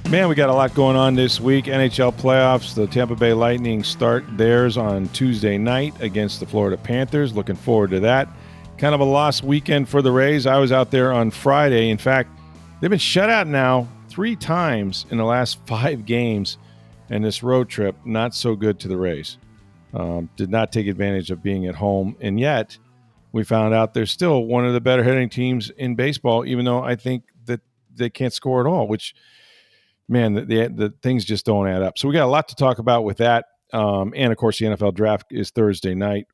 Man, we got a lot going on this week. NHL playoffs. The Tampa Bay Lightning start theirs on Tuesday night against the Florida Panthers. Looking forward to that. Kind of a lost weekend for the Rays. I was out there on Friday. In fact, they've been shut out now 3 times in the last 5 games. And this road trip, not so good to the Rays. Did not take advantage of being at home. And yet, we found out they're still one of the better hitting teams in baseball, even though I think that they can't score at all, which, man, the things just don't add up. So we got a lot to talk about with that. And, of course, the NFL draft is Thursday night.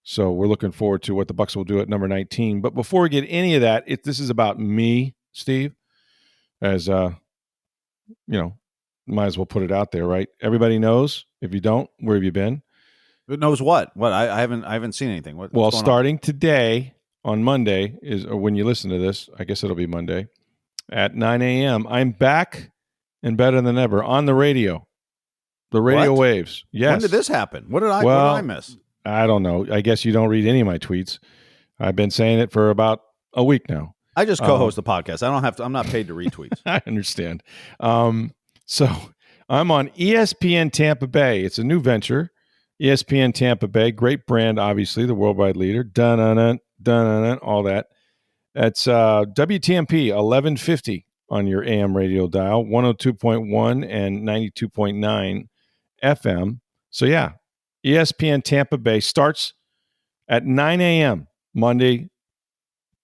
So we're looking forward to what the Bucs will do at number 19. But before we get any of that, this is about me, Steve, as, might as well put it out there, right? Everybody knows. If you don't, where have you been? Who knows what? What? I haven't seen anything. Well, starting today on Monday or when you listen to this, I guess it'll be Monday at 9 a.m. I'm back and better than ever on the radio. The radio waves. Yes. When did this happen? What did I miss? I don't know. I guess you don't read any of my tweets. I've been saying it for about a week now. I just co-host the podcast. I don't have to. I'm not paid to retweets. I understand. So I'm on ESPN Tampa Bay. It's a new venture. ESPN Tampa Bay, great brand, obviously, the worldwide leader. Dun-dun-dun, all that. That's WTMP 1150 on your AM radio dial, 102.1 and 92.9 FM. So, yeah, ESPN Tampa Bay starts at 9 a.m. Monday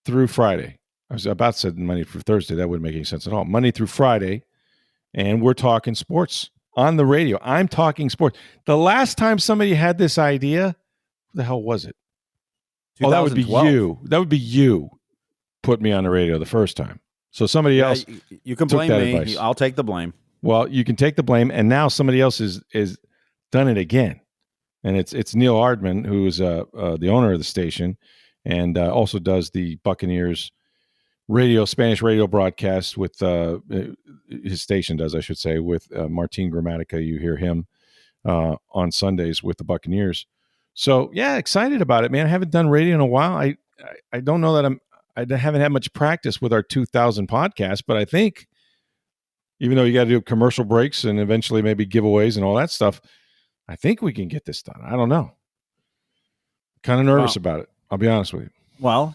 through Friday. I was about to say Monday through Thursday. That wouldn't make any sense at all. Monday through Friday, and we're talking sports on the radio. I'm talking sports. The last time somebody had this idea, who the hell was it? Oh, that would be you. That would be you put me on the radio the first time. So somebody else you can blame me. Advice. I'll take the blame. Well, you can take the blame, and now somebody else is done it again. And it's Neil Ardman, who is the owner of the station and also does the Buccaneers Spanish radio broadcast with his station does, I should say, with Martin Gramatica. You hear him on Sundays with the Buccaneers. So, yeah, excited about it, man. I haven't done radio in a while. I don't know that I haven't had much practice with our 2000 podcast, but I think even though you got to do commercial breaks and eventually maybe giveaways and all that stuff, I think we can get this done. I don't know. Kind of nervous about it. I'll be honest with you. Well,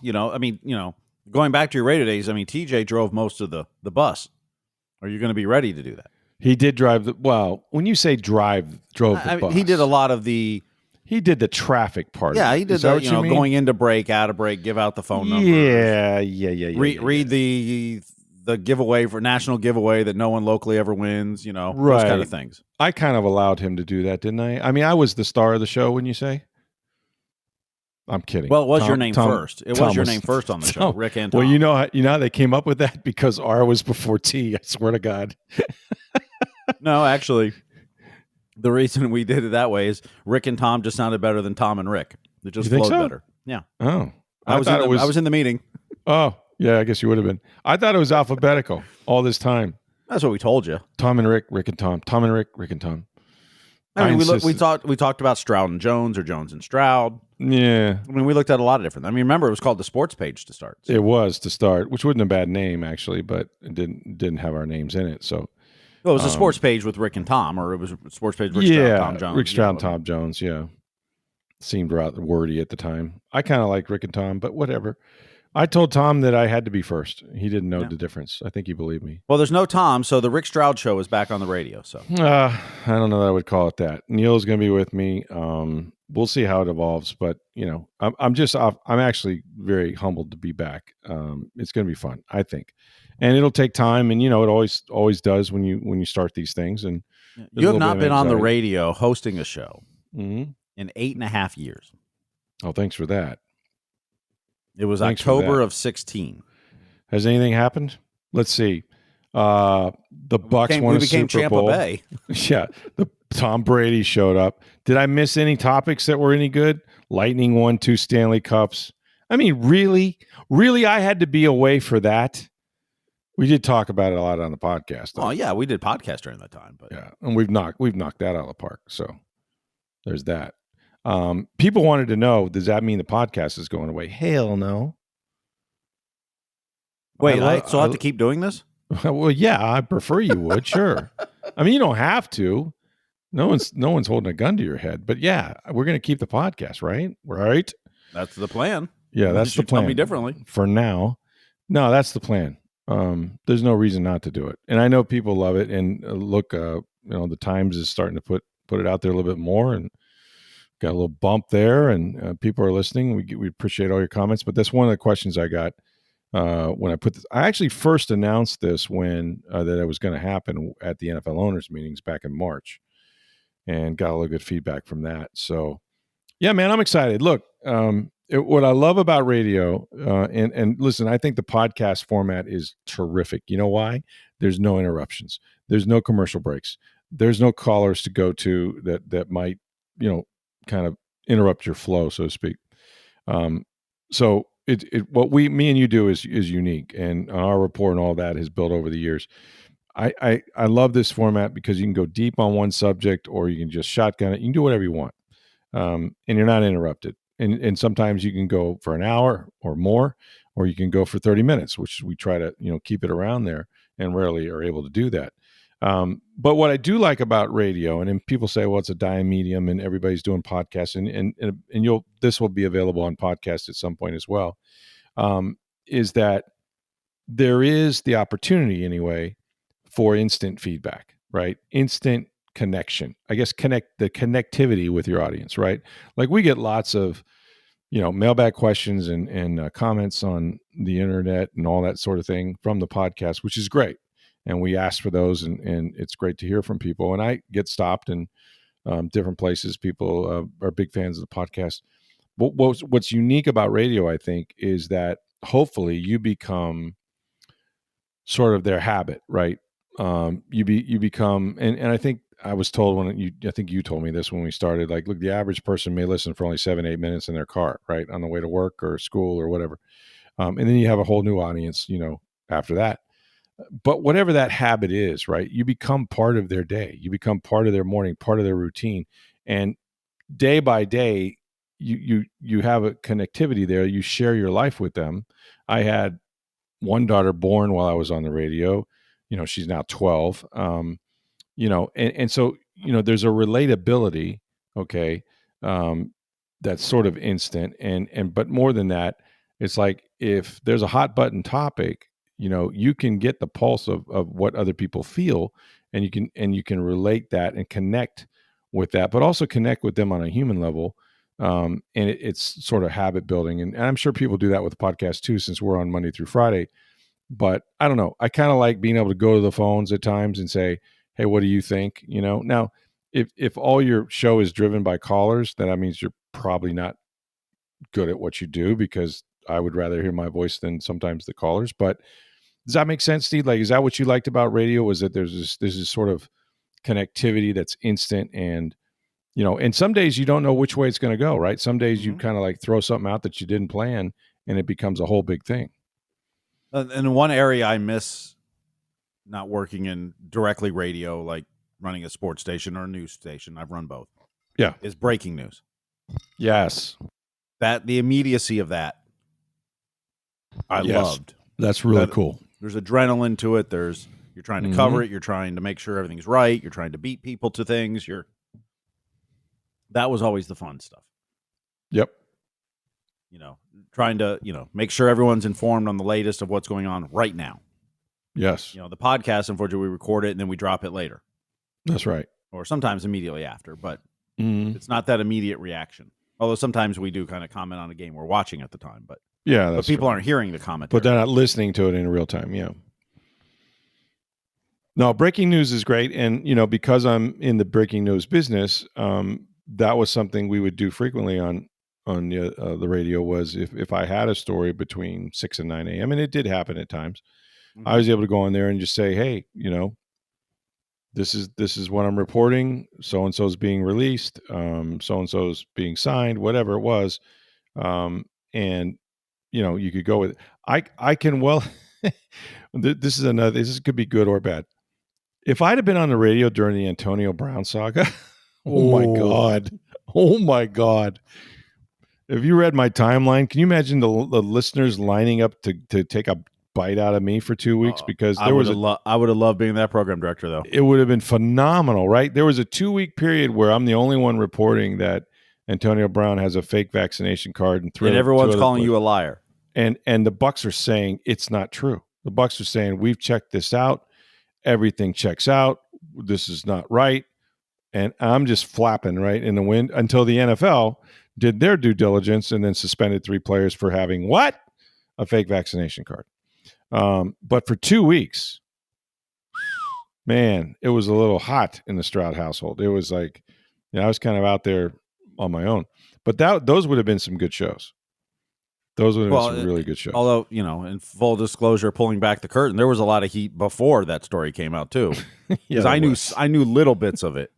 going back to your radio days, TJ drove most of the bus. Are you going to be ready to do that? He did drive when you say drove the bus. He did a lot of the... He did the traffic part. Yeah, he did that, going into break, out of break, give out the phone number. Yeah. Read the giveaway for national giveaway that no one locally ever wins, right. Those kind of things. I kind of allowed him to do that, didn't I? I was the star of the show, wouldn't you say? I'm kidding. Well, it was your name first. It was your name first on the show, Rick and Tom. Well, you know how they came up with that? Because R was before T, I swear to God. No, actually, the reason we did it that way is Rick and Tom just sounded better than Tom and Rick. It just flowed better. Yeah. Oh. I was in the meeting. Oh, yeah, I guess you would have been. I thought it was alphabetical all this time. That's what we told you. Tom and Rick, Rick and Tom. Tom and Rick, Rick and Tom. We talked about Stroud and Jones or Jones and Stroud. Yeah. We looked at a lot of different. Remember, it was called the Sports Page to start. So. It was to start, which wasn't a bad name, actually, but it didn't have our names in it. So Well, it was a Sports Page with Rick and Tom, or it was a Sports Page Rick Stroud, Tom Jones. Rick Stroud and Tom Jones, yeah. Seemed rather wordy at the time. I kind of liked Rick and Tom, but whatever. I told Tom that I had to be first. He didn't know the difference. I think he believed me. Well, there's no Tom, so the Rick Stroud show is back on the radio. So I don't know that I would call it that. Neil's going to be with me. We'll see how it evolves, but I'm actually very humbled to be back. It's going to be fun, I think, and it'll take time, and it always does when you start these things. And you have not been on the radio hosting a show in 8.5 years. Oh, thanks for that. It was October of 2016. Has anything happened? Let's see. The Bucs won a Super Bowl. Tampa Bay. Yeah, the Tom Brady showed up. Did I miss any topics that were any good? Lightning won 2 Stanley Cups. Really, I had to be away for that. We did talk about it a lot on the podcast. Oh yeah, we did podcast during that time. But yeah, and we've knocked that out of the park. So there's that. People wanted to know, does that mean the podcast is going away? Hell no. Wait, I still have to keep doing this? Well, yeah, I prefer you would. Sure. I mean, you don't have to. No one's holding a gun to your head. But yeah, we're going to keep the podcast, right? Right. That's the plan. Yeah, that's the plan. Tell me differently. For now. No, that's the plan. There's no reason not to do it, and I know people love it. And look, the Times is starting to put it out there a little bit more, and got a little bump there, and people are listening. We appreciate all your comments. But that's one of the questions I got when I put this. I actually first announced this when that it was going to happen at the NFL owners meetings back in March, and got a little good feedback from that. So, yeah, man, I'm excited. Look, what I love about radio, and listen, I think the podcast format is terrific. You know why? There's no interruptions. There's no commercial breaks. There's no callers to go to that might, kind of interrupt your flow, so to speak. So what me and you do is unique, and our rapport and all that has built over the years. I love this format because you can go deep on one subject, or you can just shotgun it. You can do whatever you want, and you're not interrupted. And sometimes you can go for an hour or more, or you can go for 30 minutes, which we try to keep it around there, and rarely are able to do that. But what I do like about radio, and people say, well, it's a dying medium, and everybody's doing podcasts, and this will be available on podcast at some point as well, is that there is the opportunity anyway for instant feedback, right? Instant connection. I guess the connectivity with your audience, right? Like we get lots of mailbag questions and comments on the internet and all that sort of thing from the podcast, which is great. And we ask for those, and it's great to hear from people. And I get stopped in different places. People are big fans of the podcast. But what's unique about radio, I think, is that hopefully you become sort of their habit, right? You become, and I think I was told I think you told me this when we started, like, look, the average person may listen for only 7-8 minutes in their car, right? On the way to work or school or whatever. And then you have a whole new audience, after that. But whatever that habit is, right? You become part of their day. You become part of their morning, part of their routine. And day by day, you have a connectivity there. You share your life with them. I had one daughter born while I was on the radio. She's now 12. And so, there's a relatability, okay, that's sort of instant. But more than that, it's like if there's a hot button topic, you can get the pulse of what other people feel, and you can relate that and connect with that, but also connect with them on a human level. And it's sort of habit building. And I'm sure people do that with the podcast too, since we're on Monday through Friday. But I don't know. I kind of like being able to go to the phones at times and say, hey, what do you think? Now, if all your show is driven by callers, then that means you're probably not good at what you do, because I would rather hear my voice than sometimes the callers. But does that make sense, Steve? Like, is that what you liked about radio? Was that there's this sort of connectivity that's instant, and and some days you don't know which way it's going to go, right? Some days you kind of like throw something out that you didn't plan, and it becomes a whole big thing. And one area I miss not working in directly radio, like running a sports station or a news station, I've run both. Yeah. Is breaking news. Yes. That the immediacy of that I loved. That's really cool. There's adrenaline to it. You're trying to cover it. You're trying to make sure everything's right. You're trying to beat people to things. That was always the fun stuff. Yep. Trying to, make sure everyone's informed on the latest of what's going on right now. Yes. The podcast, unfortunately, we record it and then we drop it later. That's right. Or sometimes immediately after, but it's not that immediate reaction. Although sometimes we do kind of comment on a game we're watching at the time, but people aren't hearing the comment. But they're not listening to it in real time. Yeah. No, breaking news is great. And, because I'm in the breaking news business, that was something we would do frequently on the radio. Was if I had a story between 6 and 9 a.m., and it did happen at times, I was able to go on there and just say, hey, this is what I'm reporting. So-and-so is being released. So-and-so is being signed, whatever it was. And, you could go with it. I can, well, this could be good or bad. If I'd have been on the radio during the Antonio Brown saga, oh my God. If you read my timeline, can you imagine the listeners lining up to take a bite out of me for 2 weeks because there was I would have loved being that program director, though. It would have been phenomenal, right? There was a 2-week period where I'm the only one reporting that Antonio Brown has a fake vaccination card, and everyone's calling you a liar. And the Bucs are saying it's not true. The Bucs are saying we've checked this out, everything checks out. This is not right, and I'm just flapping right in the wind until the NFL did their due diligence and then suspended 3 players for having what? A fake vaccination card. But for 2 weeks, man, it was a little hot in the Stroud household. It was like, I was kind of out there on my own. But those would have been some good shows. Those would have been some really good shows. Although, in full disclosure, pulling back the curtain, there was a lot of heat before that story came out too. Because I knew little bits of it.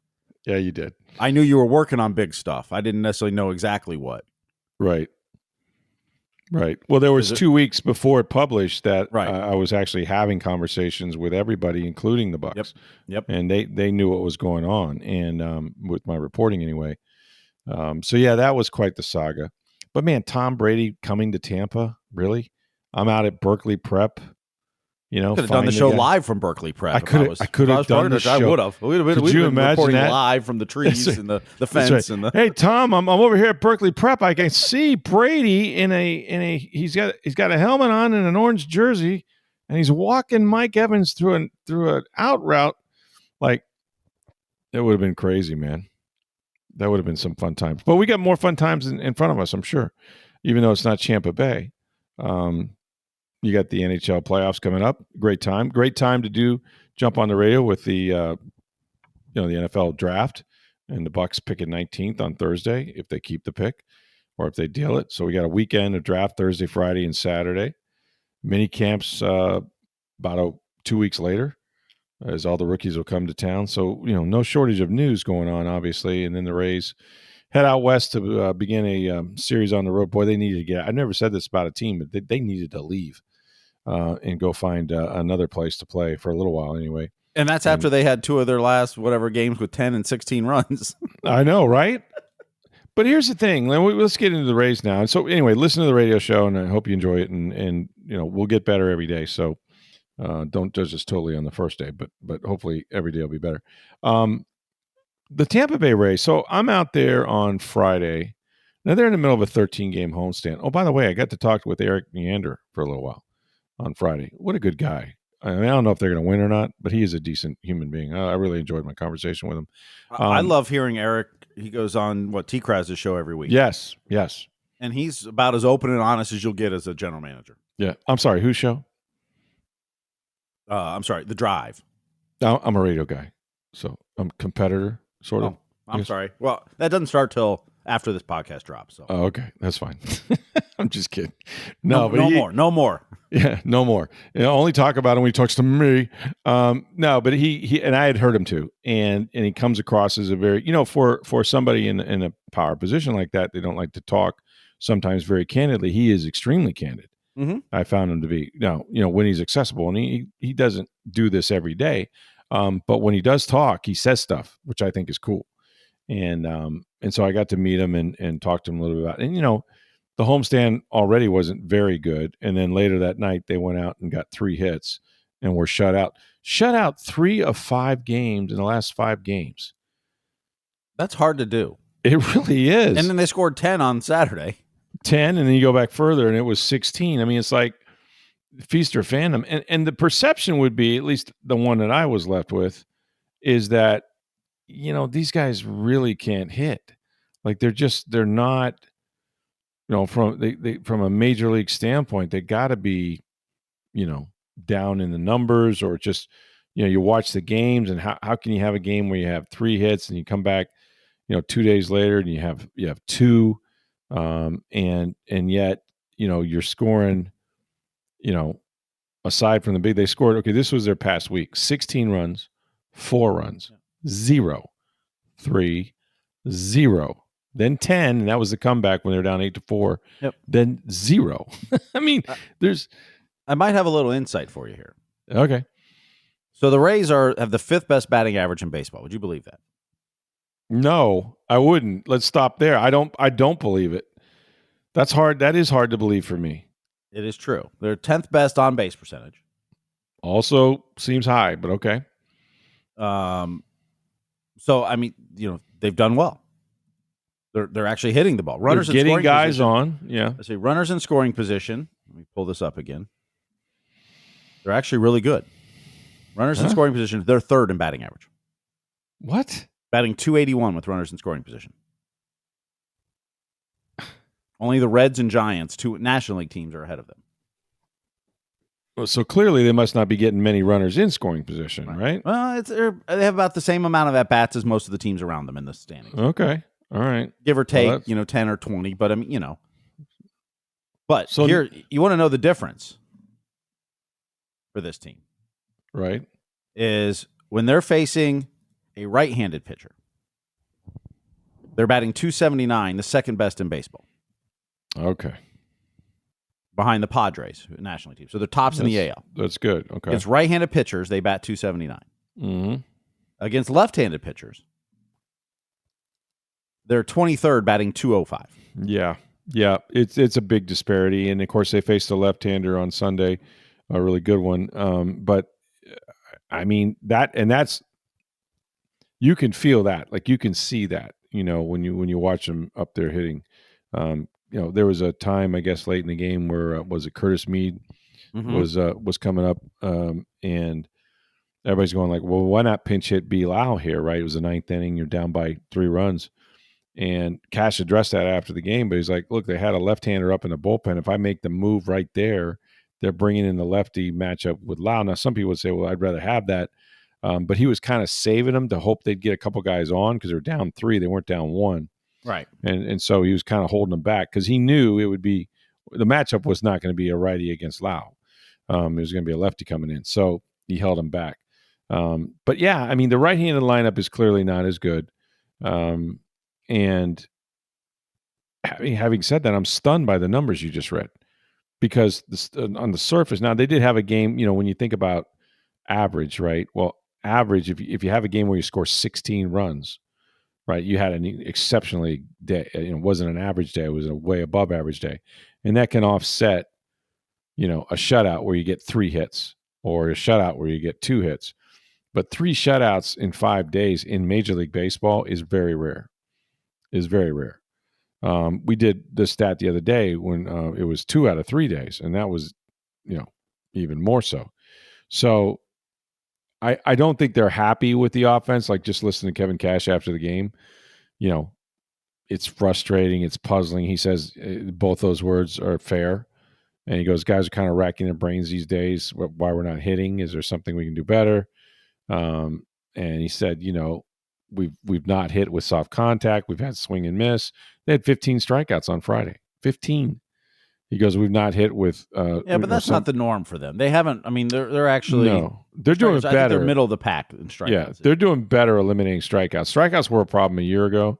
Yeah, you did. I knew you were working on big stuff. I didn't necessarily know exactly what. Right. Well, there was 2 weeks before it published that I was actually having conversations with everybody, including the Bucs. Yep. And they knew what was going on, and with my reporting anyway. So yeah, that was quite the saga. But man, Tom Brady coming to Tampa, really? I'm out at Berkeley Prep. Could have done the show live from Berkeley Prep. I could have done the show. I would have. We'd have been reporting that? Live from the trees and the fence and the. Hey Tom, I'm over here at Berkeley Prep. I can see Brady in a he's got a helmet on and an orange jersey, and he's walking Mike Evans through an out route. Like, it would have been crazy, man. That would have been some fun times. But we got more fun times in front of us, I'm sure, even though it's not Tampa Bay. You got the NHL playoffs coming up. Great time to jump on the radio with the the NFL draft, and the Bucs pick at 19th on Thursday if they keep the pick or if they deal it. So we got a weekend of draft Thursday, Friday, and Saturday. Mini camps about 2 weeks later, as all the rookies will come to town. So no shortage of news going on, obviously. And then the Rays head out west to begin a series on the road. Boy, they needed to get. I never said this about a team, but they needed to leave. And go find another place to play for a little while anyway. And that's after they had 2 of their last games with 10 and 16 runs. I know, right? But here's the thing. Let's get into the Rays now. And so anyway, listen to the radio show, and I hope you enjoy it. And we'll get better every day. So don't judge us totally on the first day, but hopefully every day will be better. The Tampa Bay Rays. So I'm out there on Friday. Now they're in the middle of a 13-game homestand. Oh, by the way, I got to talk with Eric Neander for a little while on Friday. What a good guy. I don't know if they're going to win or not, but he is a decent human being. I really enjoyed my conversation with him. I love hearing Eric. He goes on T-Kraz's show every week. Yes. And he's about as open and honest as you'll get as a general manager. Yeah. I'm sorry, whose show? I'm sorry, The Drive. I'm a radio guy, so I'm a competitor, sort of. I'm sorry. Well, that doesn't start till after this podcast drops. So. Oh, okay. That's fine. I'm just kidding. No more. Yeah, no more. Only talk about him when he talks to me. No, but he and I had heard him too, and he comes across as a very, for somebody in a power position like that, they don't like to talk sometimes very candidly. He is extremely candid. Mm-hmm. I found him to be when he's accessible, and he doesn't do this every day, but when he does talk, he says stuff which I think is cool. And so I got to meet him and talk to him a little bit about it. And, the homestand already wasn't very good. And then later that night, they went out and got 3 hits and were shut out. Shut out 3 of 5 games in the last 5 games. That's hard to do. It really is. And then they scored 10 on Saturday. 10, and then you go back further, and it was 16. I mean, it's like feast or famine. And the perception would be, at least the one that I was left with, is that these guys really can't hit. Like they're not, from a major league standpoint, they got to be, down in the numbers, or just, you watch the games, and how can you have a game where you have 3 hits and you come back, 2 days later and you have 2, and yet, you're scoring, aside from they scored, okay, this was their past week, 16 runs, 4 runs, 0, 3, 0, then 10, and that was the comeback when they were down 8-4. Yep. Then 0. I mean, I might have a little insight for you here. Okay. So the Rays have the 5th best batting average in baseball. Would you believe that? No, I wouldn't. Let's stop there. I don't believe it. That's hard. That is hard to believe for me. It is true. They're 10th best on base percentage. Also seems high, but okay. So I mean, they've done well. They're actually hitting the ball. Runners They're getting in scoring guys position. on. Yeah. Let's see, runners in scoring position. Let me pull this up again. They're actually really good. Runners in scoring position. They're third in batting average. What? Batting .281 with runners in scoring position. Only the Reds and Giants, two National League teams, are ahead of them. So clearly they must not be getting many runners in scoring position, right? Well, they have about the same amount of at-bats as most of the teams around them in the standings. Okay. All right. Give or take, 10 or 20. But, I mean, But so, here, you want to know the difference for this team. Right. Is when they're facing a right-handed pitcher, they're batting .279, the second best in baseball. Okay. Behind the Padres, National League team. So they're tops in the AL. That's good. Okay. Against right-handed pitchers, they bat .279. Mm-hmm. Against left-handed pitchers, they're 23rd, batting .205. Yeah. Yeah. It's a big disparity. And, of course, they faced a left-hander on Sunday, a really good one. But, I mean, that's you can feel that. Like, you can see that, when you watch them up there hitting. There was a time, I guess, late in the game where was it Curtis Mead was coming up, and everybody's going like, well, why not pinch hit B. Lau here, right? It was the ninth inning. You're down by 3 runs. And Cash addressed that after the game, but he's like, look, they had a left-hander up in the bullpen. If I make the move right there, they're bringing in the lefty matchup with Lau. Now, some people would say, well, I'd rather have that. But he was kind of saving them to hope they'd get a couple guys on because they were down 3. They weren't down 1. Right. And so he was kind of holding them back because he knew it would be the matchup was not going to be a righty against Lau. It was going to be a lefty coming in. So he held him back. But yeah, I mean, the right-handed lineup is clearly not as good. And having said that, I'm stunned by the numbers you just read because on the surface, now they did have a game, when you think about average, right? Well, average, if you have a game where you score 16 runs, right? You had an exceptionally day. It wasn't an average day. It was a way above average day. And that can offset, a shutout where you get 3 hits or a shutout where you get 2 hits. But 3 shutouts in 5 days in Major League Baseball is very rare. We did this stat the other day when it was 2 out of 3 days. And that was, even more so. So I don't think they're happy with the offense. Like just listening to Kevin Cash after the game, it's frustrating. It's puzzling. He says both those words are fair. And he goes, guys are kind of racking their brains these days. Why we're not hitting? Is there something we can do better? And he said, we've not hit with soft contact. We've had swing and miss. They had 15 strikeouts on Friday. 15. He goes, we've not hit with. But that's not the norm for them. They haven't. I mean, they're actually. No, they're doing better. I think they're middle of the pack in strikeouts. Yeah, they're doing better eliminating strikeouts. Strikeouts were a problem a year ago.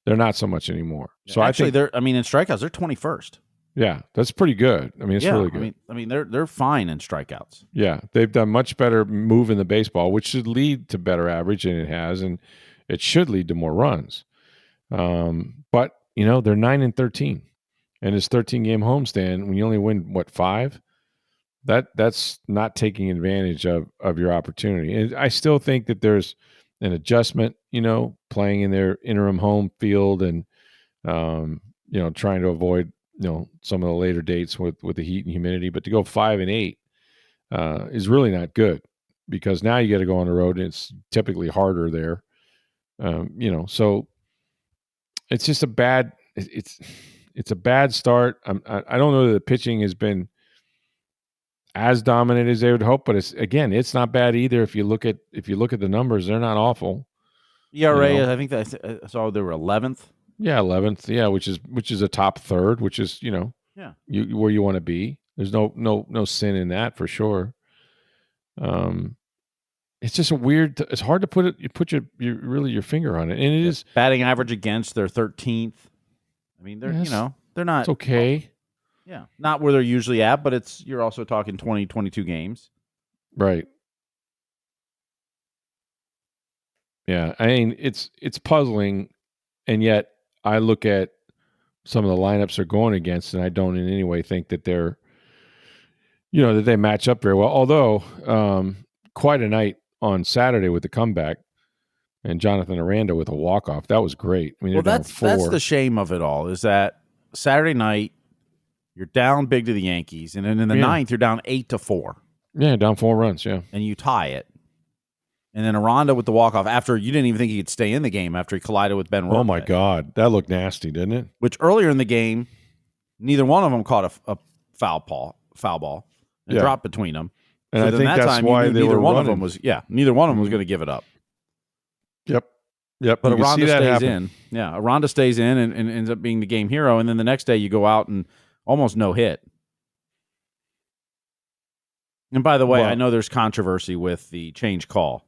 They're not so much anymore. So actually, I think in strikeouts, they're 21st. Yeah, that's pretty good. I mean, it's really good. I mean, they're fine in strikeouts. Yeah, they've done much better moving the baseball, which should lead to better average, and it has, and it should lead to more runs. But they're 9-13, and it's 13-game homestand. When you only win 5, that's not taking advantage of your opportunity. And I still think that there's an adjustment, playing in their interim home field and trying to avoid some of the later dates with the heat and humidity. But to go 5-8 is really not good because now you got to go on the road and it's typically harder there. So it's just a bad. It's a bad start. I don't know that the pitching has been as dominant as they would hope, but it's not bad either. If you look at the numbers, they're not awful. ERA, I think that I saw they were 11th. Yeah, 11th. Yeah, which is a top third, which is where you want to be. There's no sin in that for sure. It's just it's hard to put your finger on it, and it is batting average against. They're 13th. I mean, they're they're not. It's okay. Yeah, not where they're usually at, but you're also talking 20, 22 games. Right. Yeah, I mean it's puzzling, and yet I look at some of the lineups they're going against, and I don't in any way think that they're that they match up very well. Although quite a night on Saturday with the comeback and Jonathan Aranda with a walk-off. That was great. I mean, Well, they're down 4. that's the shame of it all, is that Saturday night you're down big to the Yankees, and then in the ninth you're down 8-4. Yeah, down 4 runs. Yeah, and you tie it. And then Aranda with the walk-off after you didn't even think he could stay in the game after he collided with Ben Roethlisberger. Oh, my God. That looked nasty, didn't it? Which earlier in the game, neither one of them caught a foul ball and dropped between them. And so I think that's why they were running. Of them was, neither one of them was going to give it up. Yep. But Aranda stays in. Yeah, Aranda stays in and ends up being the game hero. And then the next day you go out and almost no hit. And by the way, I know there's controversy with the change call.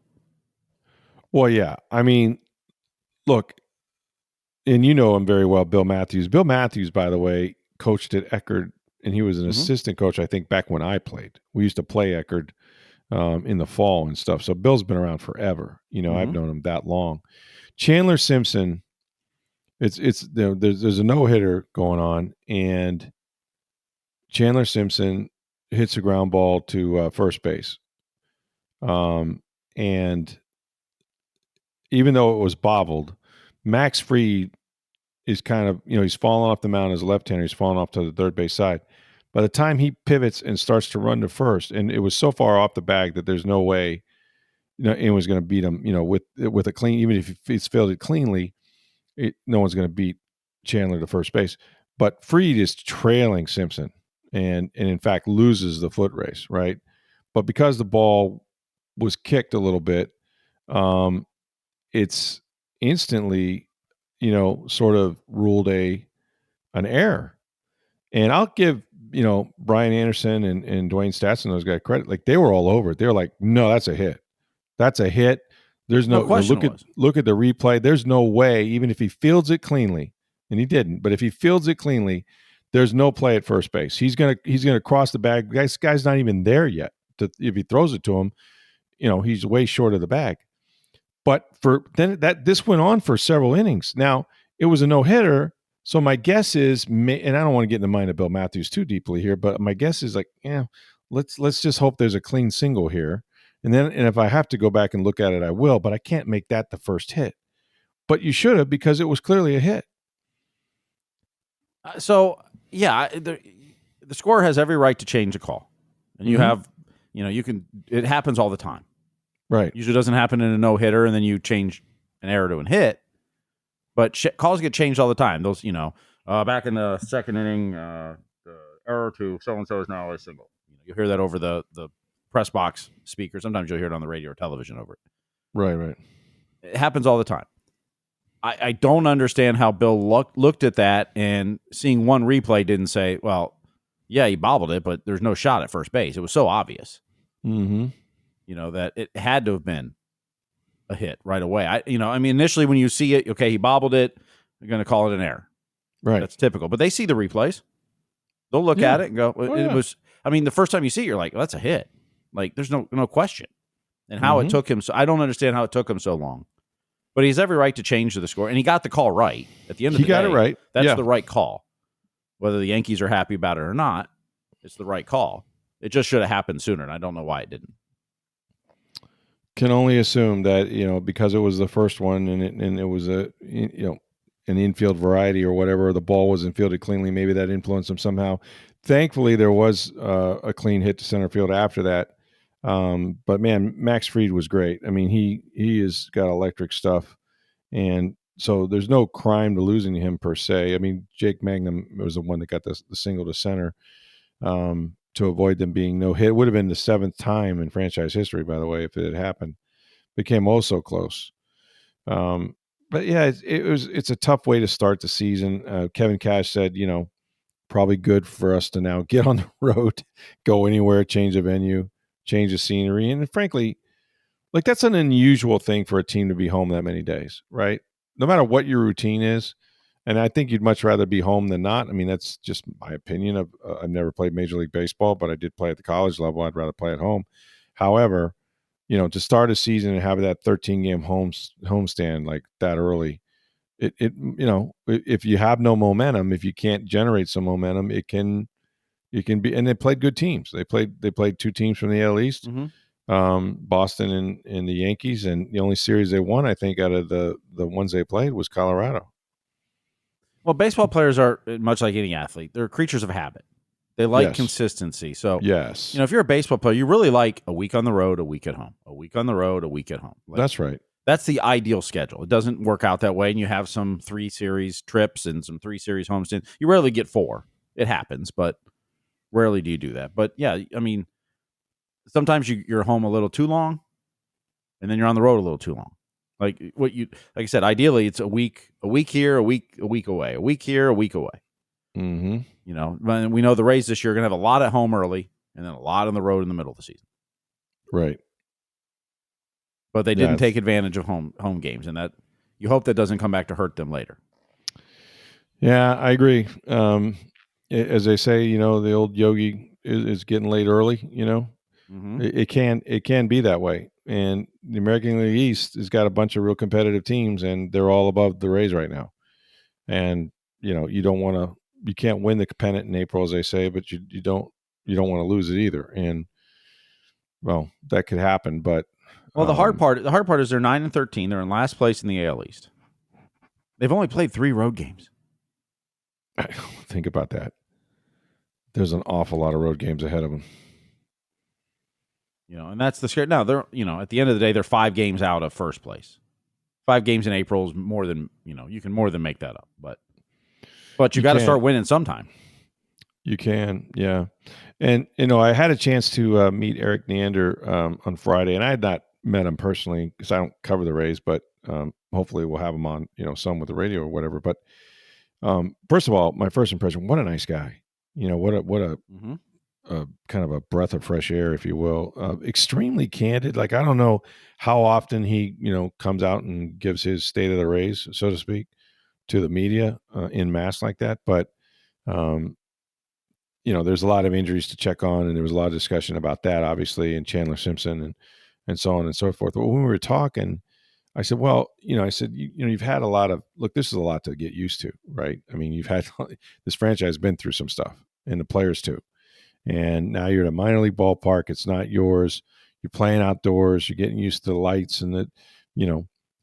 Well, yeah. I mean, look, and you know him very well, Bill Matthews. Bill Matthews, by the way, coached at Eckerd, and he was an assistant coach, I think, back when I played. We used to play Eckerd in the fall and stuff. So Bill's been around forever. I've known him that long. Chandler Simpson, there's a no-hitter going on, and Chandler Simpson hits a ground ball to first base. And even though it was bobbled, Max Fried is kind of, he's falling off the mound as a left-hander. He's falling off to the third base side. By the time he pivots and starts to run to first, and it was so far off the bag that there's no way, anyone's going to beat him, with a clean, even if he's fielded cleanly, no one's going to beat Chandler to first base. But Fried is trailing Simpson and in fact loses the foot race, right? But because the ball was kicked a little bit, it's instantly, sort of ruled an error. And I'll give, Brian Anderson and Dwayne Statson, those guys, credit. Like, they were all over it. They were like, no, that's a hit. That's a hit. There's no question. Look at the replay. There's no way, even if he fields it cleanly, and he didn't, but if he fields it cleanly, there's no play at first base. He's gonna cross the bag. Guy's not even there yet. If he throws it to him, he's way short of the bag. But this went on for several innings. Now, it was a no-hitter, so my guess is, and I don't want to get in the mind of Bill Matthews too deeply here, but my guess is let's just hope there's a clean single here. And if I have to go back and look at it, I will, but I can't make that the first hit. But you should have, because it was clearly a hit. The scorer has every right to change a call. And you have, it happens all the time. Right. Usually doesn't happen in a no-hitter, and then you change an error to a hit. But calls get changed all the time. Those, back in the second inning, the error to so-and-so is now a single. You'll hear that over the press box speaker. Sometimes you'll hear it on the radio or television over it. Right. It happens all the time. I don't understand how Bill looked at that and seeing one replay didn't say, well, yeah, he bobbled it, but there's no shot at first base. It was so obvious. Mm-hmm. That it had to have been a hit right away. Initially when you see it, okay, he bobbled it, you're going to call it an error. Right. That's typical. But they see the replays. They'll look at it and go, was, the first time you see it, you're like, well, that's a hit. Like, there's no question. And how it took him, so I don't understand how it took him so long. But he has every right to change the score, and he got the call right. At the end of the day, he got it right. That's the right call. Whether the Yankees are happy about it or not, it's the right call. It just should have happened sooner, and I don't know why it didn't. Can only assume that, because it was the first one and it was an infield variety or whatever, the ball wasn't fielded cleanly. Maybe that influenced him somehow. Thankfully, there was a clean hit to center field after that. But man, Max Fried was great. I mean, he has got electric stuff, and so there's no crime to losing him per se. I mean, Jake Magnum was the one that got the single to center to avoid them being no hit. It would have been the 7th time in franchise history, by the way, if it had happened. Became also close. But yeah, it's a tough way to start the season. Kevin Cash said, probably good for us to now get on the road, go anywhere, change the venue, change the scenery. And frankly, like, that's an unusual thing for a team to be home that many days, right? No matter what your routine is. And I think you'd much rather be home than not. I mean, that's just my opinion. I've never played Major League Baseball, but I did play at the college level. I'd rather play at home. However, to start a season and have that 13-game homestand like that early, if you have no momentum, if you can't generate some momentum, it can it can be, and they played good teams. They played two teams from the AL East, Boston and the Yankees, and the only series they won, I think, out of the ones they played was Colorado. Well, baseball players are much like any athlete. They're creatures of habit. They like consistency. So, yes, if you're a baseball player, you really like a week on the road, a week at home, a week on the road, a week at home. That's right. That's the ideal schedule. It doesn't work out that way, and you have some 3 series trips and some 3 series homestand. You rarely get 4. It happens, but rarely do you do that. But yeah, I mean, sometimes you're home a little too long, and then you're on the road a little too long. Like I said, ideally it's a week here, a week away, a week here, a week away. Mm-hmm. We know the Rays this year are going to have a lot at home early, and then a lot on the road in the middle of the season. Right. But they didn't take advantage of home games, and that you hope that doesn't come back to hurt them later. Yeah, I agree. As they say, the old Yogi is getting late early. It can be that way. And the American League East has got a bunch of real competitive teams, and they're all above the Rays right now. And you can't win the pennant in April, as they say, but you don't want to lose it either. And well, that could happen. But the hard part is they're 9-13. They're in last place in the AL East. They've only played 3 road games. Think about that. There's an awful lot of road games ahead of them. And that's the scare. Now they're, at the end of the day, they're 5 games out of first place. 5 games in April is more than, you can more than make that up. But you got to start winning sometime. You can, yeah. And I had a chance to meet Eric Neander on Friday, and I had not met him personally because I don't cover the Rays, but hopefully we'll have him on, some with the radio or whatever. But first of all, my first impression, what a nice guy. What a kind of a breath of fresh air, if you will. Extremely candid. Like, I don't know how often he, comes out and gives his state of the Rays, so to speak, to the media in mass like that. But, there's a lot of injuries to check on, and there was a lot of discussion about that, obviously, and Chandler Simpson and so on and so forth. But when we were talking, I said, well, you've had a lot of, look, this is a lot to get used to, right? I mean, you've had, this franchise has been through some stuff, and the players too. And now you're at a minor league ballpark. It's not yours. You're playing outdoors. You're getting used to the lights and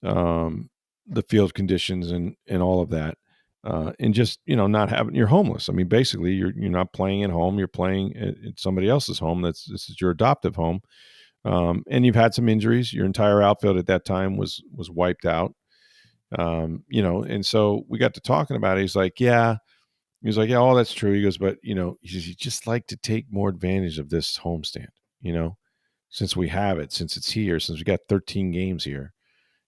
the field conditions and all of that. And just, not having, you're homeless. I mean, basically you're not playing at home. You're playing at somebody else's home. This is your adoptive home. And you've had some injuries. Your entire outfield at that time was wiped out. And so we got to talking about it. He's like, yeah, all that's true. He goes, but you just like to take more advantage of this homestand, since we have it, since it's here, since we got 13 games here.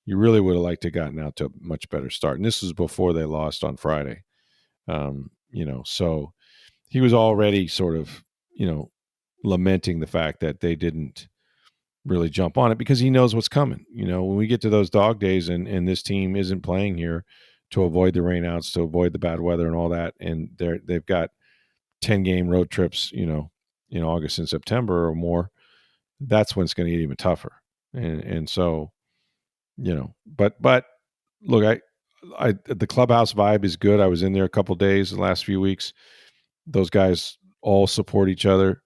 You really would have liked to have gotten out to a much better start. And this was before they lost on Friday. So he was already sort of, lamenting the fact that they didn't really jump on it because he knows what's coming. When we get to those dog days and this team isn't playing here to avoid the rainouts, to avoid the bad weather and all that, and they've got 10-game road trips, in August and September or more, that's when it's going to get even tougher. And so, but look, I the clubhouse vibe is good. I was in there a couple of days the last few weeks. Those guys all support each other.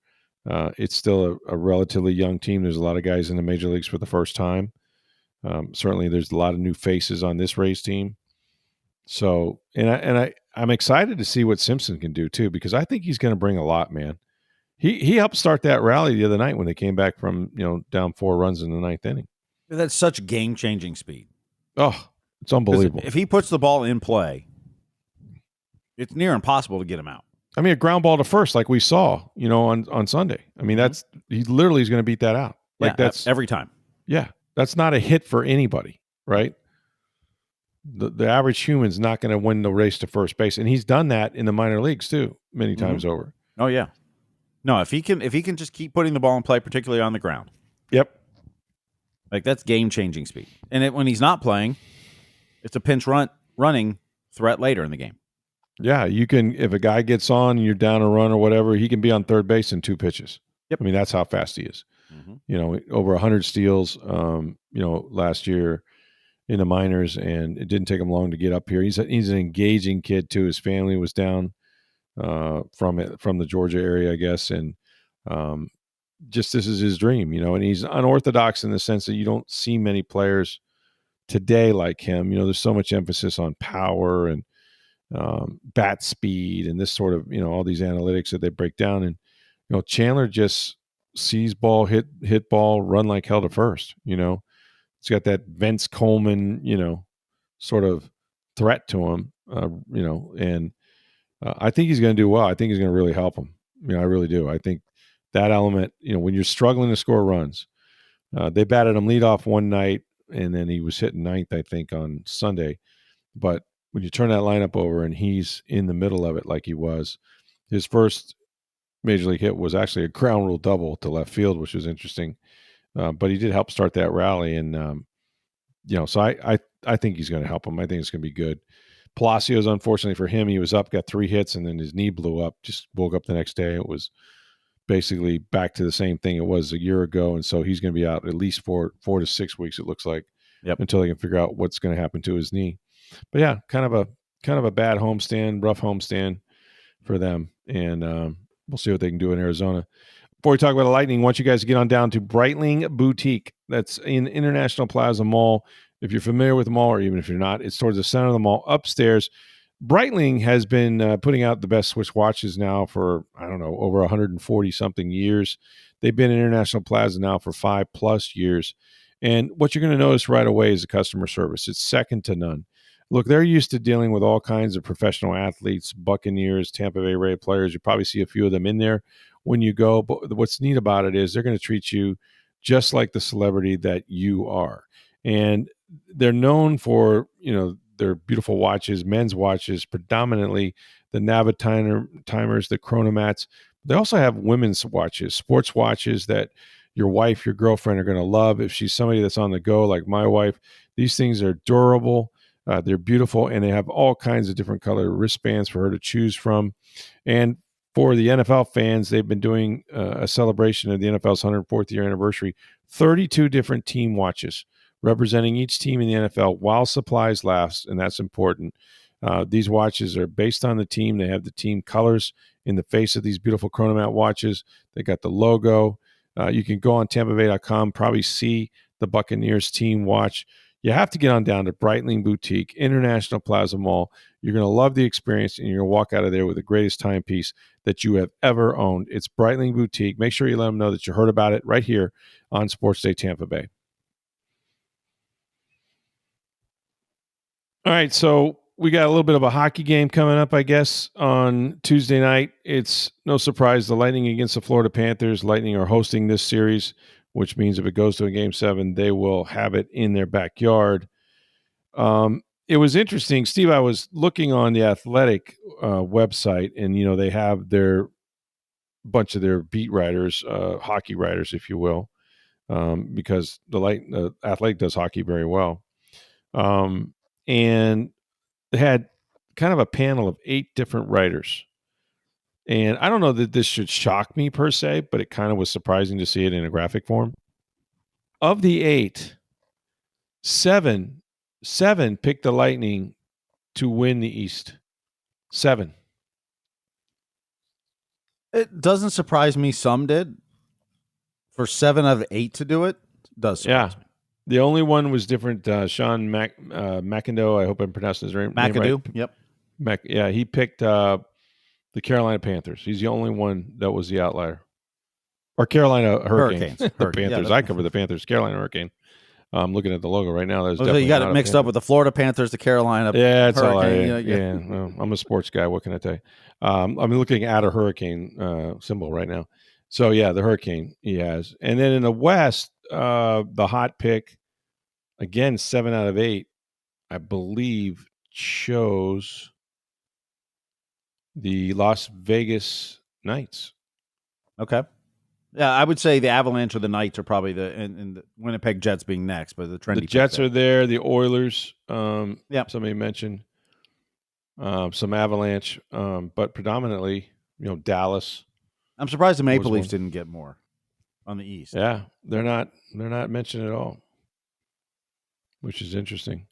It's still a relatively young team. There's a lot of guys in the major leagues for the first time. Certainly there's a lot of new faces on this Rays team. So, I'm excited to see what Simpson can do too, because I think he's going to bring a lot, man. He helped start that rally the other night when they came back from, down 4 runs in the 9th inning. That's such game-changing speed. Oh, it's unbelievable. If he puts the ball in play, it's near impossible to get him out. I mean, a ground ball to first, like we saw, on Sunday. I mean, he literally is going to beat that out. Like that's every time. Yeah, that's not a hit for anybody, right? The average human's not going to win the race to first base, and he's done that in the minor leagues too, many times over. Oh yeah, no, if he can just keep putting the ball in play, particularly on the ground. Yep, like that's game-changing speed. And when he's not playing, it's a pinch running threat later in the game. Yeah, you can, if a guy gets on and you're down a run or whatever, he can be on third base in 2 pitches. Yep. I mean, that's how fast he is. Over 100 steals, last year in the minors, and it didn't take him long to get up here. He's an engaging kid too. His family was down from the Georgia area, I guess, and just this is his dream, and he's unorthodox in the sense that you don't see many players today like him. There's so much emphasis on power and bat speed and this sort of, all these analytics that they break down. And, Chandler just sees ball, hit ball, run like hell to first. It's got that Vince Coleman, sort of threat to him, and I think he's going to do well. I think he's going to really help him. I really do. I think that element, when you're struggling to score runs, they batted him leadoff one night, and then he was hitting ninth, I think, on Sunday. But when you turn that lineup over and he's in the middle of it like he was, his first major league hit was actually a ground rule double to left field, which was interesting. But he did help start that rally, and so I think he's going to help him. I think it's going to be good. Palacios, unfortunately for him, he was up, got 3 hits, and then his knee blew up. Just woke up the next day. It was basically back to the same thing it was a year ago, and so he's going to be out at least 4 to 6 weeks. It looks like, until they can figure out what's going to happen to his knee. But yeah, kind of a bad homestand, rough homestand for them, and we'll see what they can do in Arizona. Before we talk about the Lightning, I want you guys to get on down to Breitling Boutique. That's in International Plaza Mall. If you're familiar with the mall, or even if you're not, it's towards the center of the mall upstairs. Breitling has been putting out the best Swiss watches now for, I don't know, over 140-something years. They've been in International Plaza now for 5+ years. And what you're going to notice right away is the customer service. It's second to none. Look, they're used to dealing with all kinds of professional athletes, Buccaneers, Tampa Bay Rays players. You probably see a few of them in there when you go. But what's neat about it is they're going to treat you just like the celebrity that you are. And they're known for, their beautiful watches, men's watches, predominantly the Navatimers, the Chronomats. They also have women's watches, sports watches that your wife, your girlfriend are going to love. If she's somebody that's on the go, like my wife, these things are durable. They're beautiful, and they have all kinds of different color wristbands for her to choose from. And for the NFL fans, they've been doing a celebration of the NFL's 104th year anniversary, 32 different team watches representing each team in the NFL while supplies last, and that's important. These watches are based on the team. They have the team colors in the face of these beautiful Chronomat watches. They got the logo. You can go on TampaBay.com, probably see the Buccaneers team watch. You have to get on down to Breitling Boutique, International Plaza Mall. You're going to love the experience, and you're going to walk out of there with the greatest timepiece that you have ever owned. It's Breitling Boutique. Make sure you let them know that you heard about it right here on Sports Day Tampa Bay. All right, so we got a little bit of a hockey game coming up, I guess, on Tuesday night. It's no surprise the Lightning against the Florida Panthers. Lightning are hosting this series, which means if it goes to a Game 7, they will have it in their backyard. It was interesting, Steve. I was looking on the Athletic website, and they have their bunch of their beat writers, hockey writers, if you will, because the Athletic does hockey very well. And they had kind of a panel of 8 different writers. And I don't know that this should shock me per se, but it kind of was surprising to see it in a graphic form. Of the 8, 7 picked the Lightning to win the East. 7. It doesn't surprise me. Some did. For 7 out of 8 to do it, does surprise me. The only one was different. Sean McIndoe, I hope I'm pronouncing his name McAdoo, right. Yep. He picked the Carolina Panthers. He's the only one that was the outlier. Or Carolina Hurricanes. The Panthers. I cover the Panthers. Carolina Hurricane. I'm looking at the logo right now. You got it mixed up with the Florida Panthers, the Carolina it's Hurricane. All well, I'm a sports guy. What can I tell you? I'm looking at a hurricane symbol right now. So, the Hurricane he has. And then in the West, the hot pick, again, 7 out of 8, I believe, chose the Las Vegas Knights. Okay. Yeah, I would say the Avalanche or the Knights are probably and the Winnipeg Jets being next, but the trendy. The Jets are there. The Oilers. Somebody mentioned some Avalanche, but predominantly, Dallas. I'm surprised the Maple Leafs didn't get more on the East. Yeah, they're not mentioned at all, which is interesting.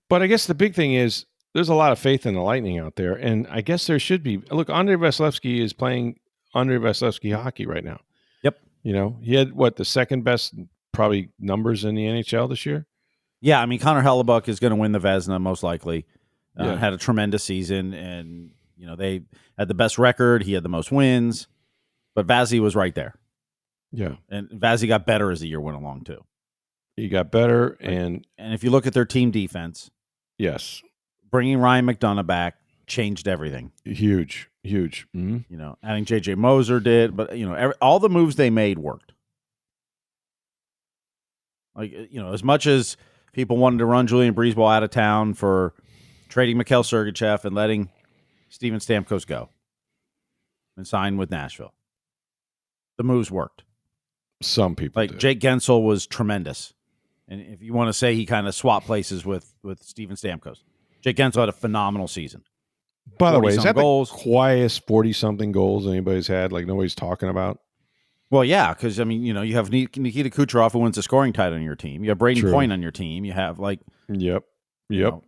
But I guess the big thing is there's a lot of faith in the Lightning out there, and I guess there should be. Look, Andrei Vasilevsky is playing Andrei Vasilevsky hockey right now. Yep. He had the second best probably numbers in the NHL this year. Yeah, I mean Connor Hellebuck is going to win the Vezina most likely. Had a tremendous season, and they had the best record. He had the most wins, but Vazzy was right there. Yeah, and Vazzy got better as the year went along too. He got better, and if you look at their team defense, yes, bringing Ryan McDonough back changed everything. Huge. Mm-hmm. Adding J.J. Moser did, but all the moves they made worked. As much as people wanted to run Julian Breezeball out of town for trading Mikhail Sergachev and letting Steven Stamkos go and sign with Nashville, the moves worked. Some people did. Jake Gensel was tremendous. And if you want to say he kind of swapped places with Steven Stamkos, Jake Gensel had a phenomenal season. By the way, is that the quietest 40-something goals anybody's had? Like nobody's talking about? Well, yeah, because, you have Nikita Kucherov who wins the scoring title on your team. You have Braden Point on your team. You have, Yep.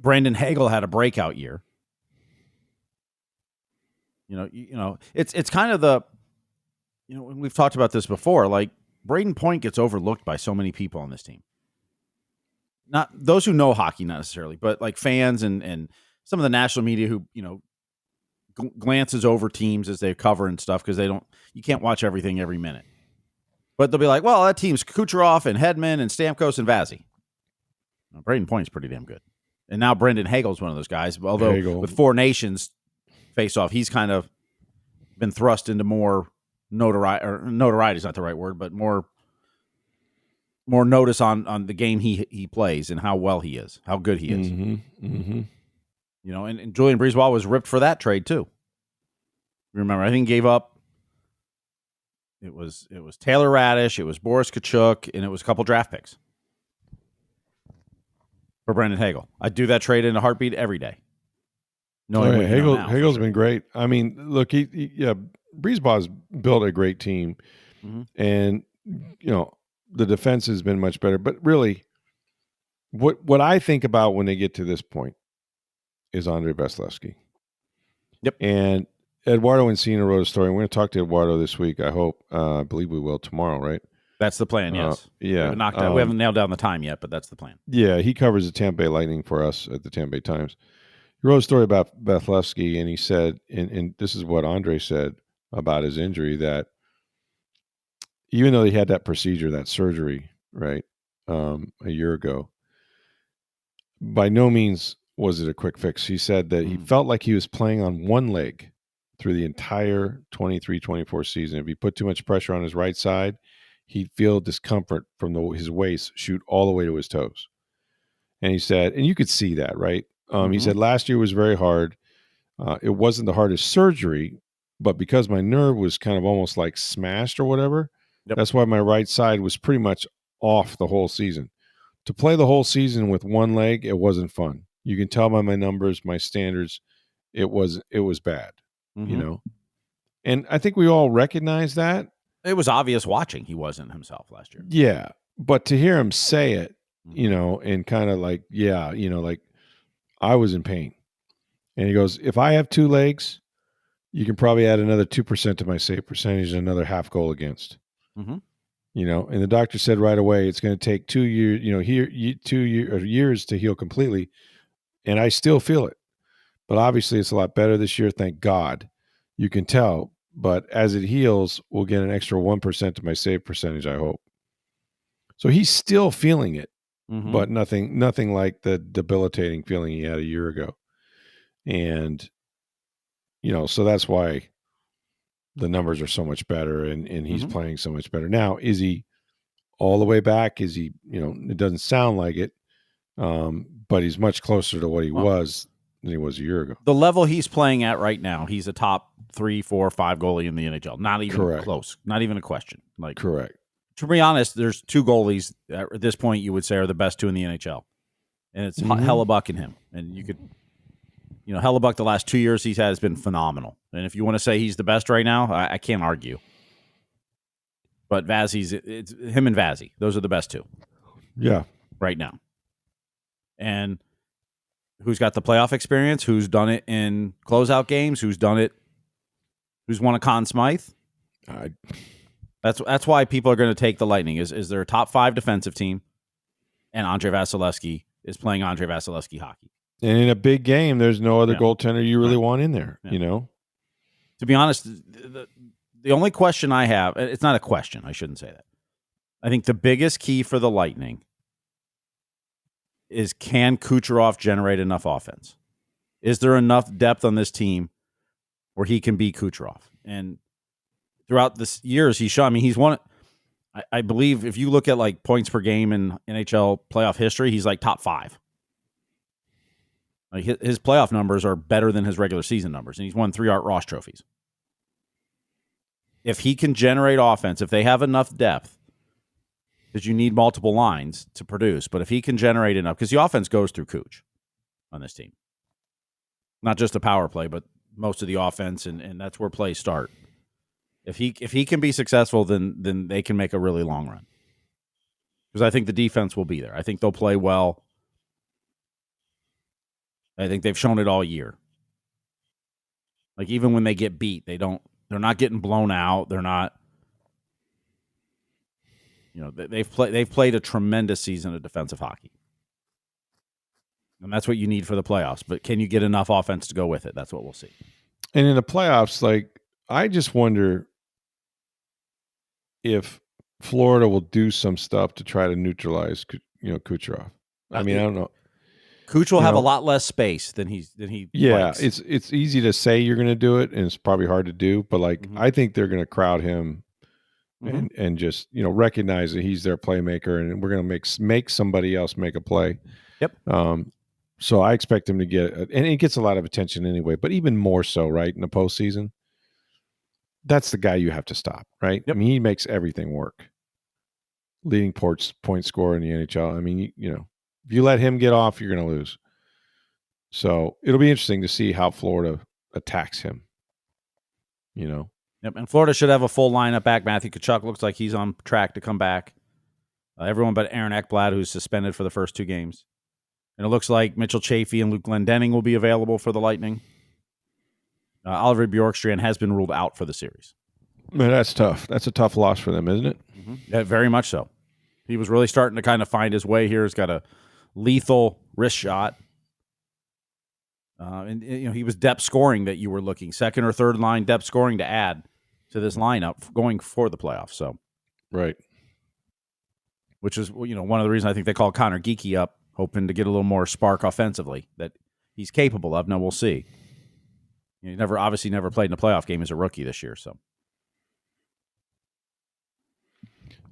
Brandon Hagel had a breakout year. It's kind of the, we've talked about this before, Braden Point gets overlooked by so many people on this team. Not those who know hockey, not necessarily, but fans and some of the national media who, glances over teams as they cover and stuff because you can't watch everything every minute. But they'll be like, well, that team's Kucherov and Hedman and Stamkos and Vazzy. Braden Point's pretty damn good. And now Brendan Hagel's one of those guys. Although with Four Nations face-off, he's kind of been thrust into more notoriety is not the right word, but more notice on the game he plays and how well he is, how good he is. Mm-hmm. Mm-hmm. And Julian Breezeball was ripped for that trade too. Remember, I think he gave up. It was Taylor Radish, it was Boris Kachuk, and it was a couple draft picks for Brendan Hagel. I'd do that trade in a heartbeat every day. Hagel's been great. I mean, look, Breezeball's built a great team, and the defense has been much better. But really, what I think about when they get to this point is Andrei Vasilevsky. Yep. And Eduardo Encina wrote a story. We're going to talk to Eduardo this week, I hope. I believe we will tomorrow, right? That's the plan, yes. Yeah. We haven't nailed down the time yet, but that's the plan. Yeah, he covers the Tampa Bay Lightning for us at the Tampa Bay Times. He wrote a story about Vasilevsky, and he said, and this is what Andre said about his injury, that even though he had that procedure, that surgery, right, a year ago, by no means was it a quick fix. He said that he felt like he was playing on one leg through the entire 23-24 season. If he put too much pressure on his right side, he'd feel discomfort from his waist shoot all the way to his toes. And he said, and you could see that, right? He said last year was very hard. It wasn't the hardest surgery, but because my nerve was kind of almost like smashed or whatever, that's why my right side was pretty much off the whole season. To play the whole season with one leg, it wasn't fun. You can tell by my numbers, my standards, it was bad, And I think we all recognize that. It was obvious watching he wasn't himself last year. Yeah, but to hear him say it, and kind of I was in pain. And he goes, if I have two legs, you can probably add another 2% to my save percentage and another half goal against. And the doctor said right away, it's going to take 2 years, 2 years to heal completely. And I still feel it. But obviously it's a lot better this year. Thank God. You can tell. But as it heals, we'll get an extra 1% to my save percentage, I hope. So he's still feeling it, but nothing like the debilitating feeling he had a year ago. And, so that's why the numbers are so much better and he's playing so much better. Now, is he all the way back? Is he, it doesn't sound like it, but he's much closer to what he was than he was a year ago. The level he's playing at right now, he's a top 3, 4, 5 goalie in the NHL. Not even close. Not even a question. Correct. To be honest, there's two goalies at this point you would say are the best two in the NHL. And it's Hellebuck and him. And you could, Hellebuck the last 2 years he's had has been phenomenal. And if you want to say he's the best right now, I can't argue. But it's him and Vazzy. Those are the best two. Yeah. Right now. And who's got the playoff experience, who's done it in closeout games, who's won a Conn Smythe. That's why people are going to take the Lightning. Is they're a top 5 defensive team, and Andre Vasilevsky is playing Andre Vasilevsky hockey. And in a big game, there's no other goaltender you really want in there, you know? To be honest, the only question I have, it's not a question, I shouldn't say that. I think the biggest key for the Lightning is, can Kucherov generate enough offense? Is there enough depth on this team where he can be Kucherov? And throughout the years, he's shown, I mean, he's won, I believe if you look at like points per game in NHL playoff history, he's like top 5. Like his playoff numbers are better than his regular season numbers, and he's won 3 Art Ross trophies. If he can generate offense, if they have enough depth, because you need multiple lines to produce, but if he can generate enough, because the offense goes through Cooch on this team. Not just the power play, but most of the offense, and that's where plays start. If he can be successful, then they can make a really long run. Because I think the defense will be there. I think they'll play well. I think they've shown it all year. Like even when they get beat, they're not getting blown out. They're not, they've played a tremendous season of defensive hockey. And that's what you need for the playoffs. But can you get enough offense to go with it? That's what we'll see. And in the playoffs, like, I just wonder if Florida will do some stuff to try to neutralize, Kucherov. I mean, I don't know. Kuch will have a lot less space than he. Yeah, likes. It's easy to say you're going to do it, and it's probably hard to do. But I think they're going to crowd him, and just recognize that he's their playmaker, and we're going to make somebody else make a play. Yep. So I expect him to get, and he gets a lot of attention anyway. But even more so, right, in the postseason, that's the guy you have to stop, right? Yep. I mean, he makes everything work. Leading point scorer in the NHL. I mean, if you let him get off, you're going to lose. So it'll be interesting to see how Florida attacks him. Yep. And Florida should have a full lineup back. Matthew Tkachuk looks like he's on track to come back. Everyone but Aaron Ekblad, who's suspended for the first 2 games. And it looks like Mitchell Chaffee and Luke Glendening will be available for the Lightning. Oliver Bjorkstrand has been ruled out for the series. Man, that's tough. That's a tough loss for them, isn't it? Mm-hmm. Yeah, very much so. He was really starting to kind of find his way here. He's got a lethal wrist shot. And he was depth scoring that you were looking, second or third line depth scoring to add to this lineup going for the playoffs. So, right. Which is one of the reasons I think they called Connor Geekie up, hoping to get a little more spark offensively that he's capable of. Now we'll see. He obviously never played in a playoff game as a rookie this year. So,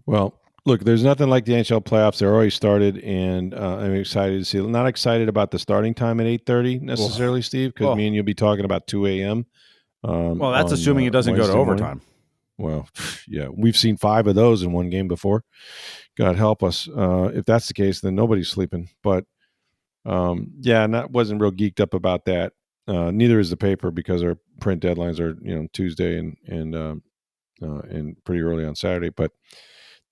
well, look, there's nothing like the NHL playoffs. They're already started, and I'm excited to see. I'm not excited about the starting time at 8:30 necessarily, Steve, because me and you'll be talking about 2 a.m. Well, that's assuming it doesn't Wednesday go to overtime. Morning. Well, yeah, we've seen 5 of those in one game before. God help us. If that's the case, then nobody's sleeping. But wasn't real geeked up about that. Neither is the paper because our print deadlines are Tuesday and pretty early on Saturday. But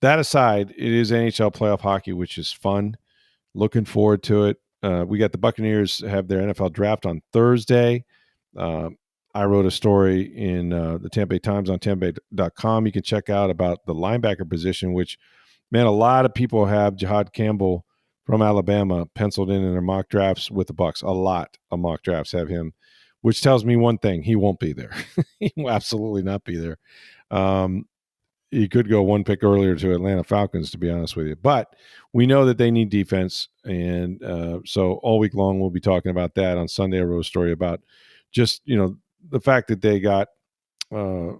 that aside, it is NHL playoff hockey, which is fun. Looking forward to it. We got the Buccaneers have their NFL draft on Thursday. I wrote a story in the Tampa Bay Times on TampaBay.com. You can check out about the linebacker position, which, man, a lot of people have Jahad Campbell from Alabama penciled in their mock drafts with the Bucs. A lot of mock drafts have him, which tells me one thing: he won't be there. He will absolutely not be there. He could go 1 pick earlier to Atlanta Falcons, to be honest with you. But we know that they need defense, and so all week long we'll be talking about that. On Sunday, I wrote a story about just the fact that they got a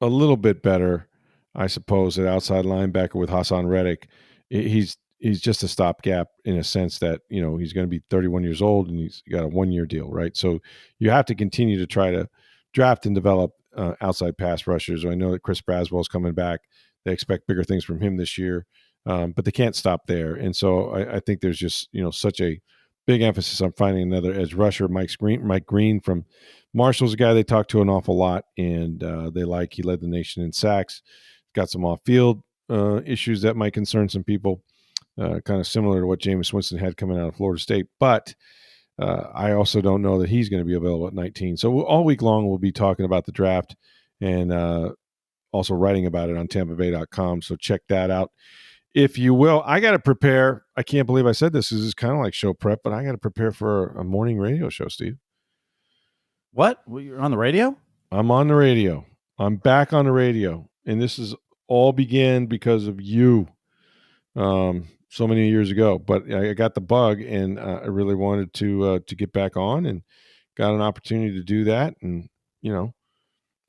little bit better, I suppose, at outside linebacker with Hassan Reddick. He's just a stopgap in a sense that he's going to be 31 years old and he's got a 1-year deal, right? So you have to continue to try to draft and develop outside pass rushers. I know that Chris Braswell's coming back. They expect bigger things from him this year, but they can't stop there. And so I think there's just such a big emphasis on finding another edge rusher. Mike Green from Marshall's a guy they talk to an awful lot, and they like. He led the nation in sacks. Got some off-field issues that might concern some people, kind of similar to what Jameis Winston had coming out of Florida State. But I also don't know that he's going to be available at 19. So all week long, we'll be talking about the draft and also writing about it on TampaBay.com. So check that out, if you will. I got to prepare. I can't believe I said this. This is kind of like show prep, but I got to prepare for a morning radio show, Steve. What? Well, you're on the radio? I'm on the radio. I'm back on the radio. And this is all began because of you so many years ago. But I got the bug, and I really wanted to get back on, and got an opportunity to do that. And,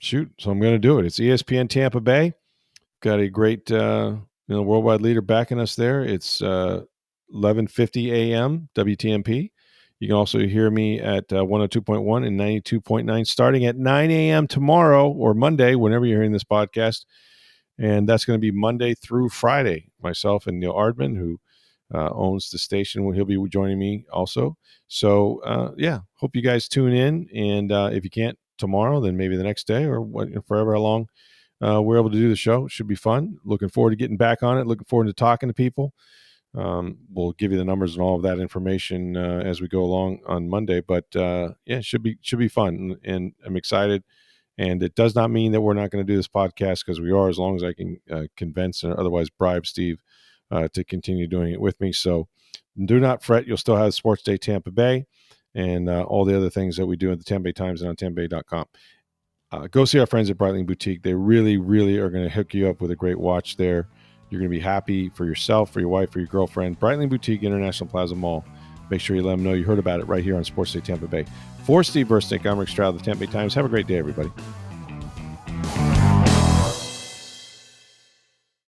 shoot. So I'm going to do it. It's ESPN Tampa Bay. Got a great worldwide leader backing us there. It's 11:50 a.m. WTMP. You can also hear me at 102.1 and 92.9 starting at 9 a.m. tomorrow or Monday, whenever you're hearing this podcast. And that's going to be Monday through Friday. Myself and Neil Ardman, who owns the station, he'll be joining me also. So, hope you guys tune in. And if you can't tomorrow, then maybe the next day or forever how long we're able to do the show. It should be fun. Looking forward to getting back on it. Looking forward to talking to people. We'll give you the numbers and all of that information as we go along on Monday. But it should be fun, and I'm excited. And it does not mean that we're not going to do this podcast, because we are, as long as I can convince or otherwise bribe Steve to continue doing it with me. So do not fret. You'll still have Sports Day Tampa Bay and all the other things that we do at the Tampa Bay Times and on TampaBay.com. Go see our friends at Breitling Boutique. They really, really are going to hook you up with a great watch there. You're going to be happy for yourself, for your wife, for your girlfriend. Breitling Boutique, International Plaza Mall. Make sure you let them know you heard about it right here on Sports Day Tampa Bay. For Steve Versnick, I'm Rick Stroud of the Tampa Bay Times. Have a great day, everybody.